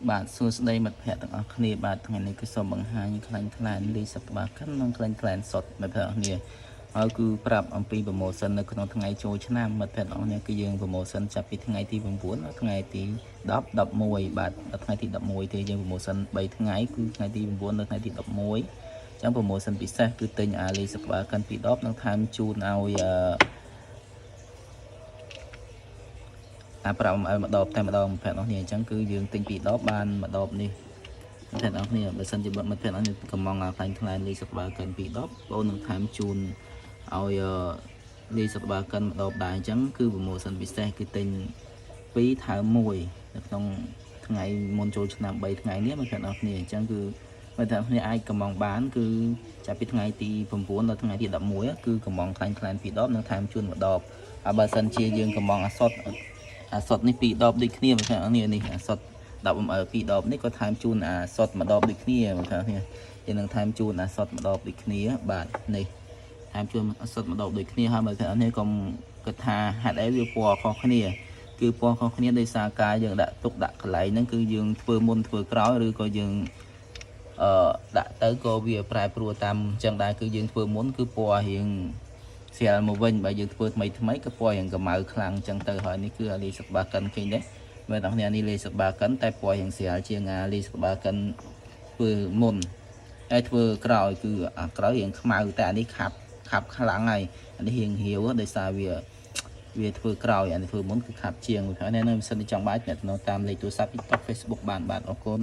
បាទសួស្តីមិត្តភ័ក្តិទាំងអស់គ្នាបាទថ្ងៃនេះគឺសូមបង្ហាញខ្លាញ់ខ្លានលីសប្តាហ៍ខាន់និងខ្លាញ់ខ្លានសុតមិត្តភ័ក្តិគ្នាហើយគឺប្រាប់អំពី promotion នៅក្នុងថ្ងៃចូលឆ្នាំមិត្តភ័ក្តិទាំងអស់គ្នាគឺយើង promotion ចាប់ពីថ្ងៃទី9ដល់ថ្ងៃទី10 11បាទដល់ថ្ងៃទី11ទេយើង promotion 3ថ្ងៃគឺថ្ងៃទី9ដល់ថ្ងៃទី11ចឹង promotion ពិសេសគឺទិញអាលីសប្តាហ៍ខាន់ពី10និងថែមជូនឲ្យប្រាប់ឲ្យម្ដងតែម្ដងមិត្តភ័ក្តិអស់គ្នាអញ្ចឹងគឺយើងទិញពី10បានម្ដងនេះមិត្តភ័ក្តិអស់គ្នាបើសិនជាមិត្តភ័ក្តិអស់គ្នាកំងខ្លាញ់ខ្លានលីសប្តាហ៍កាន់ពី10បងនឹងថែមជូនឲ្យលីសប្តាហ៍កាន់ម្ដងដែរអញ្ចឹងគឺ promotion ពិសេសគឺទិញ2ថែម1នៅក្នុងថ្ងៃមុនចូលឆ្នាំ3ថ្ងៃនេះមិត្តភ័ក្តិអស់គ្នាអញ្ចឹងគឺមិត្តភ័ក្តិគ្នាអាចកំងបានគឺចាប់ពីថ្ងៃទី9ដល់ថ្ងៃទី11គឺកំងខ្លាញ់ខ្លានពី10នឹងថែមជូនម្ដងហើយបើសិនជាយើងកំងអាសុតនេះ2ដបដូចគ្នាមិត្តភ័ក្តិនេះអាសុត10 2ដបនេះក៏ថែមជូនអាសុតម្ដបដូចគ្នាមិត្តភ័ក្តិនេះយើងនឹងថែមជូនអាសុតម្ដបដូចគ្នាបាទនេះថែមជូនអាសុតម្ដបដូចគ្នាហើយមិត្តភ័ក្តិនេះកុំគិតថាហេតុអីវាពណ៌ខុសគ្នាគឺពណ៌ខុសគ្នាដោយសារការយើងដាក់ទុកដាក់កន្លែងហ្នឹងគឺយើងធ្វើមុនធ្វើក្រោយឬក៏យើងដាក់ទៅក៏វាប្រែប្រួលតាមអញ្ចឹងដែរគឺយើងធ្វើមុនគឺពណ៌រៀងស្រាលមកវិញបើយើងធ្វើថ្មីក៏ពណ៌រៀងកម្ៅខ្លាំងអញ្ចឹងទៅហើយនេះគឺអាលីសបាកិនគេនេះមើលដល់គ្នានេះលីសបាកិនតែពណ៌រៀងស្រាលជាងអាលីសបាកិនធ្វើមុនហើយធ្វើក្រោយគឺអាក្រោយរៀងខ្មៅតែអានេះខាប់ខ្លាំងហើយអានេះរៀងរាវដោយសារវាធ្វើក្រោយអានេះធ្វើមុនគឺខាប់ជាងហើយនៅមិនសិនចង់បាច់អ្នកតាមលេខទូរស័ព្ទ TikTok Facebook បានបាទអរគុណ